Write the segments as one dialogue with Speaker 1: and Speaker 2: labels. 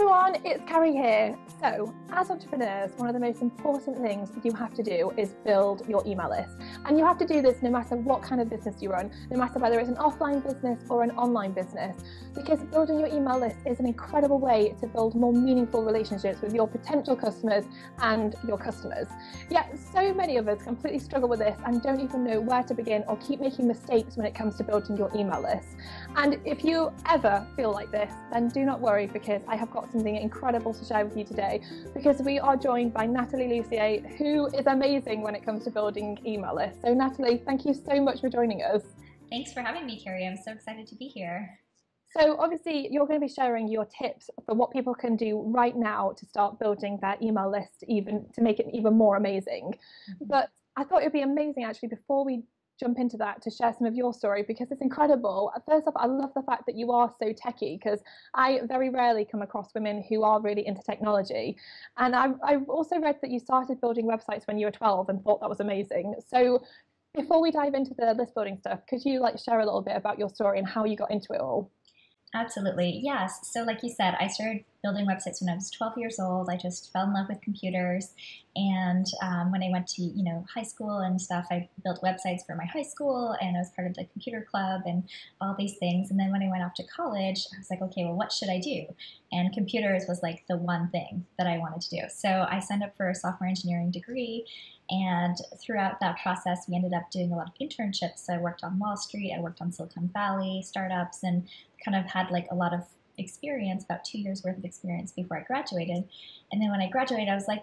Speaker 1: everyone, it's Carrie here. So, as entrepreneurs, one of the most important things you have to do is build your email list. And you have to do this no matter what kind of business you run, no matter whether it's an offline business or an online business, because building your email list is an incredible way to build more meaningful relationships with your potential customers and your customers. Yet, so many of us completely struggle with this and don't even know where to begin or keep making mistakes when it comes to building your email list. And if you ever feel like this, then do not worry, because I have got something incredible to share with you today, because we are joined by Natalie Lucier, who is amazing when it comes to building email lists. So Natalie, thank you so much for joining us.
Speaker 2: Thanks for having me, Carrie. I'm so excited to be here.
Speaker 1: So obviously you're going to be sharing your tips for what people can do right now to start building their email list, even to make it even more amazing. But I thought it would be amazing actually, before we jump into that, to share some of your story, because it's incredible. First off, I love the fact that you are so techie, because I very rarely come across women who are really into technology. And I've also read that you started building websites when you were 12 and thought that was amazing. So before we dive into the list building stuff, could you share a little bit about your story and how you got into it all?
Speaker 2: Absolutely. Yes. So like you said, I started building websites when I was 12 years old. I just fell in love with computers. And when I went to, high school and stuff, I built websites for my high school, and I was part of the computer club and all these things. And then when I went off to college, I was like, okay, well, what should I do? And computers was like the one thing that I wanted to do. So I signed up for a software engineering degree. And throughout that process, we ended up doing a lot of internships. So I worked on Wall Street, I worked on Silicon Valley startups, and kind of had a lot of experience, about 2 years worth of experience before I graduated. And then when I graduated, I was like,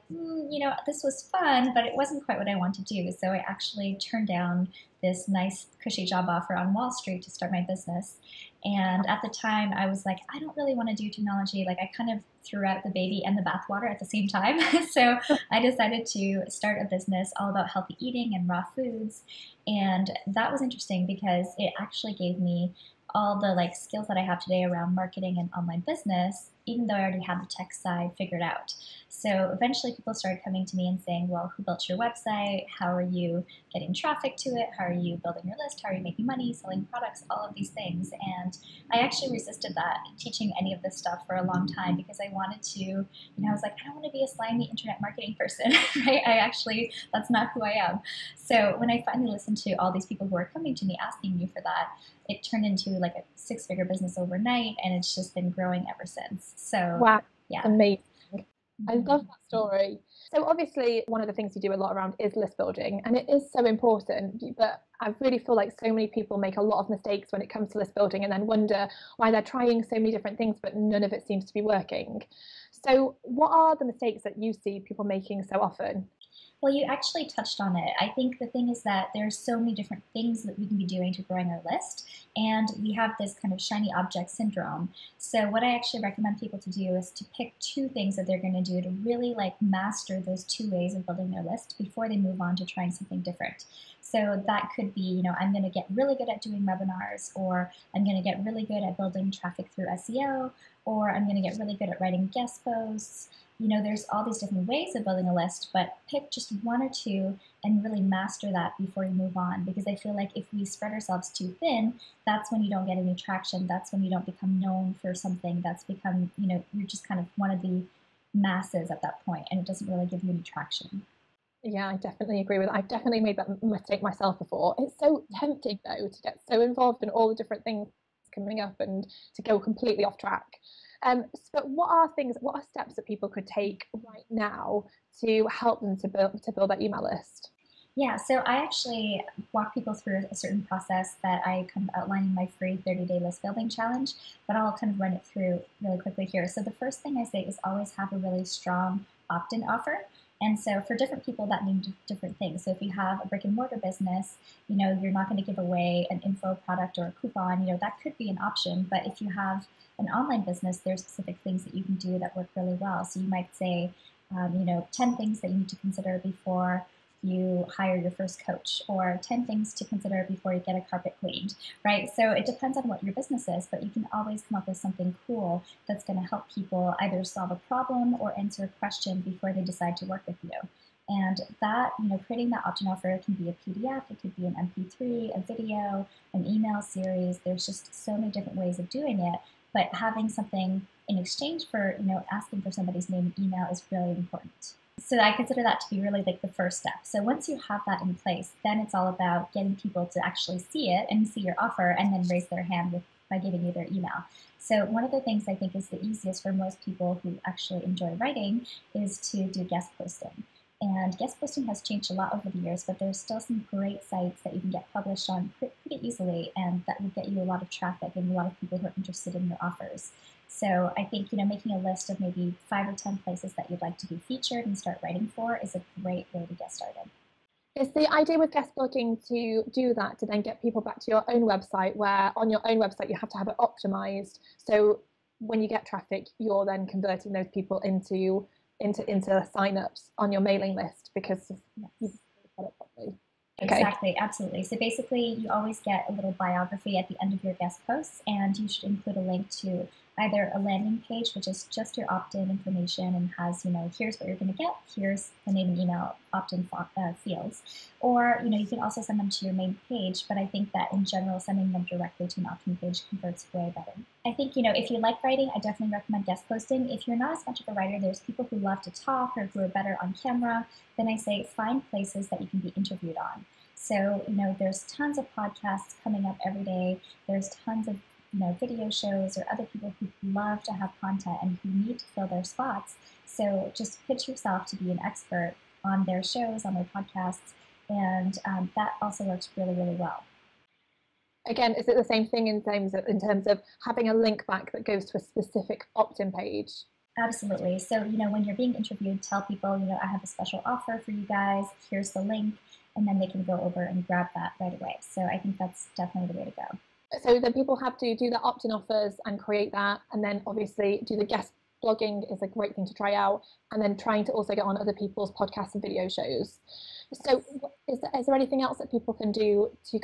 Speaker 2: this was fun, but it wasn't quite what I wanted to do. So I actually turned down this nice cushy job offer on Wall Street to start my business. And at the time, I was like, I don't really want to do technology. I kind of threw out the baby and the bathwater at the same time. So I decided to start a business all about healthy eating and raw foods. And that was interesting because it actually gave me all the skills that I have today around marketing and online business, even though I already had the tech side figured out. So eventually people started coming to me and saying, well, who built your website? How are you getting traffic to it? How are you building your list? How are you making money, selling products, all of these things? And I actually resisted that, teaching any of this stuff for a long time, because I wanted to, I was like, I don't want to be a slimy internet marketing person, right? That's not who I am. So when I finally listened to all these people who are coming to me asking me for that, it turned into a 6-figure business overnight, and it's just been growing ever since. So
Speaker 1: Wow,
Speaker 2: yeah.
Speaker 1: amazing. I love that story. So obviously one of the things you do a lot around is list building, and it is so important, but I really feel like so many people make a lot of mistakes when it comes to list building and then wonder why they're trying so many different things but none of it seems to be working. So what are the mistakes that you see people making so often?
Speaker 2: Well, you actually touched on it. I think the thing is that there's so many different things that we can be doing to growing our list, and we have this kind of shiny object syndrome. So what I actually recommend people to do is to pick 2 things that they're going to do to really master those 2 ways of building their list before they move on to trying something different. So that could be, I'm going to get really good at doing webinars, or I'm going to get really good at building traffic through SEO, or I'm going to get really good at writing guest posts. There's all these different ways of building a list, but pick just 1 or 2 and really master that before you move on. Because I feel like if we spread ourselves too thin, that's when you don't get any traction. That's when you don't become known for something. That's become, you're just kind of one of the masses at that point, and it doesn't really give you any traction.
Speaker 1: Yeah, I definitely agree with that. I've definitely made that mistake myself before. It's so tempting though to get so involved in all the different things coming up and to go completely off track. But what are steps that people could take right now to help them to build that email list?
Speaker 2: Yeah, so I actually walk people through a certain process that I kind of outline in my free 30-day list building challenge, but I'll kind of run it through really quickly here. So the first thing I say is always have a really strong opt-in offer. And so for different people, that means different things. So if you have a brick and mortar business, you're not going to give away an info product or a coupon, that could be an option. But if you have an online business, there's specific things that you can do that work really well. So you might say, 10 things that you need to consider before you hire your first coach, or 10 things to consider before you get a carpet cleaned, right? So it depends on what your business is, but you can always come up with something cool that's going to help people either solve a problem or answer a question before they decide to work with you. And that, creating that opt-in offer can be a PDF, it could be an MP3, a video, an email series. There's just so many different ways of doing it, but having something in exchange for, asking for somebody's name and email is really important. So I consider that to be really like the first step. So once you have that in place, then it's all about getting people to actually see it and see your offer and then raise their hand by giving you their email. So one of the things I think is the easiest for most people who actually enjoy writing is to do guest posting. And guest posting has changed a lot over the years, but there's still some great sites that you can get published on pretty easily, and that will get you a lot of traffic and a lot of people who are interested in your offers. So I think, making a list of maybe 5 or 10 places that you'd like to be featured and start writing for is a great way to get started.
Speaker 1: Is the idea with guest blogging to do that, to then get people back to your own website, where on your own website you have to have it optimized, so when you get traffic, you're then converting those people into signups on your mailing list because you've got it properly?
Speaker 2: Okay. Exactly, absolutely. So basically, you always get a little biography at the end of your guest posts, and you should include a link to either a landing page, which is just your opt-in information and has, here's what you're going to get, here's the name and email opt-in fields, or, you can also send them to your main page, but I think that in general, sending them directly to an opt-in page converts way better. I think, if you like writing, I definitely recommend guest posting. If you're not as much of a writer, there's people who love to talk or who are better on camera, then I say find places that you can be interviewed on. So, there's tons of podcasts coming up every day. There's tons of, video shows or other people who love to have content and who need to fill their spots. So just pitch yourself to be an expert on their shows, on their podcasts, and that also works really, really well.
Speaker 1: Again, is it the same thing in terms of having a link back that goes to a specific opt-in page?
Speaker 2: Absolutely. So, when you're being interviewed, tell people, I have a special offer for you guys. Here's the link. And then they can go over and grab that right away. So I think that's definitely the way to go.
Speaker 1: So then people have to do the opt-in offers and create that. And then obviously do the guest blogging is a great thing to try out. And then trying to also get on other people's podcasts and video shows. So is there anything else that people can do to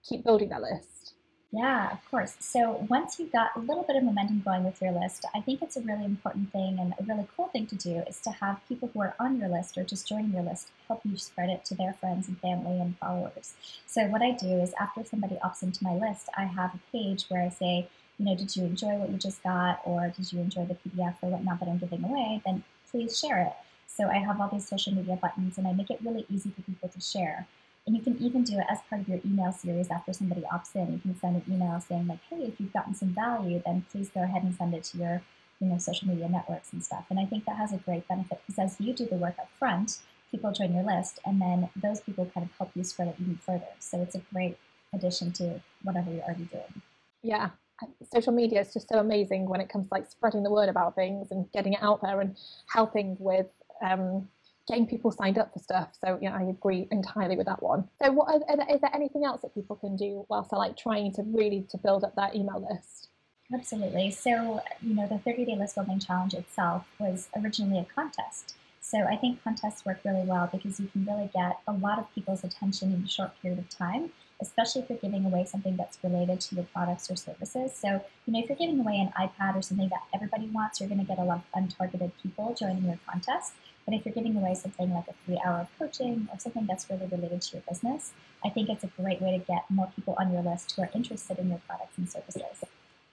Speaker 1: keep building their list?
Speaker 2: Yeah, of course. So once you've got a little bit of momentum going with your list, I think it's a really important thing and a really cool thing to do is to have people who are on your list or just joining your list help you spread it to their friends and family and followers. So what I do is after somebody opts into my list, I have a page where I say, did you enjoy what you just got, or did you enjoy the PDF or whatnot that I'm giving away? Then please share it. So I have all these social media buttons and I make it really easy for people to share. And you can even do it as part of your email series after somebody opts in. You can send an email saying like, hey, if you've gotten some value, then please go ahead and send it to your social media networks and stuff. And I think that has a great benefit because as you do the work up front, people join your list and then those people kind of help you spread it even further. So it's a great addition to whatever you're already doing.
Speaker 1: Yeah. Social media is just so amazing when it comes to spreading the word about things and getting it out there and helping with getting people signed up for stuff. So I agree entirely with that one. So is there anything else that people can do whilst they're trying to really build up their email list?
Speaker 2: Absolutely. So, the 30-Day List Building Challenge itself was originally a contest. So I think contests work really well because you can really get a lot of people's attention in a short period of time, especially if you're giving away something that's related to your products or services. So, if you're giving away an iPad or something that everybody wants, you're going to get a lot of untargeted people joining your contest. But if you're giving away something like a 3-hour of coaching or something that's really related to your business, I think it's a great way to get more people on your list who are interested in your products and services.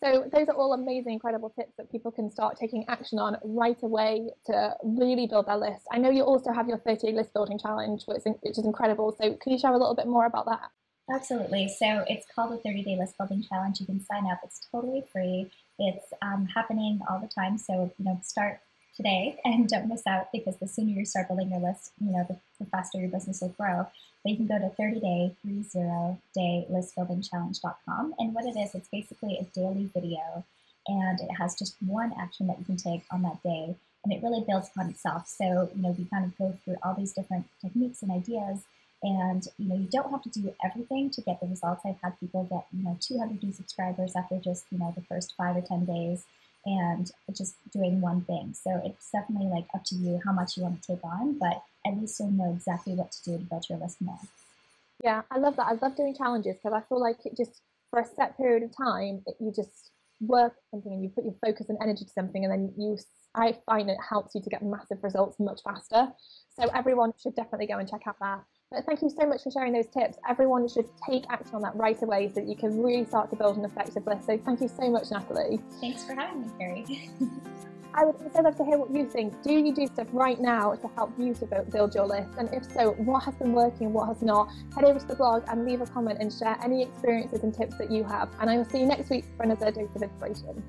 Speaker 1: So those are all amazing, incredible tips that people can start taking action on right away to really build their list. I know you also have your 30-Day List Building Challenge, which is incredible. So can you share a little bit more about that?
Speaker 2: Absolutely. So it's called the 30-Day List Building Challenge. You can sign up. It's totally free. It's happening all the time. So, start today and don't miss out because the sooner you start building your list, the faster your business will grow. But you can go to 30daylistbuildingchallenge.com. And what it is, it's basically a daily video and it has just one action that you can take on that day. And it really builds upon itself. So, we kind of go through all these different techniques and ideas. And, you don't have to do everything to get the results. I've had people get, 200 new subscribers after just, the first 5 or 10 days and just doing one thing. So it's definitely up to you how much you want to take on, but at least you'll know exactly what to do to build your list more.
Speaker 1: Yeah, I love that. I love doing challenges because I feel like it just, for a set period of time, you just work something and you put your focus and energy to something and then I find it helps you to get massive results much faster. So everyone should definitely go and check out that But thank you so much for sharing those tips. Everyone should take action on that right away so that you can really start to build an effective list. So thank you so much, Natalie.
Speaker 2: Thanks for having me, Carrie.
Speaker 1: I would also love to hear what you think. Do you do stuff right now to help you to build your list? And if so, what has been working, what has not? Head over to the blog and leave a comment and share any experiences and tips that you have. And I will see you next week for another dose of inspiration.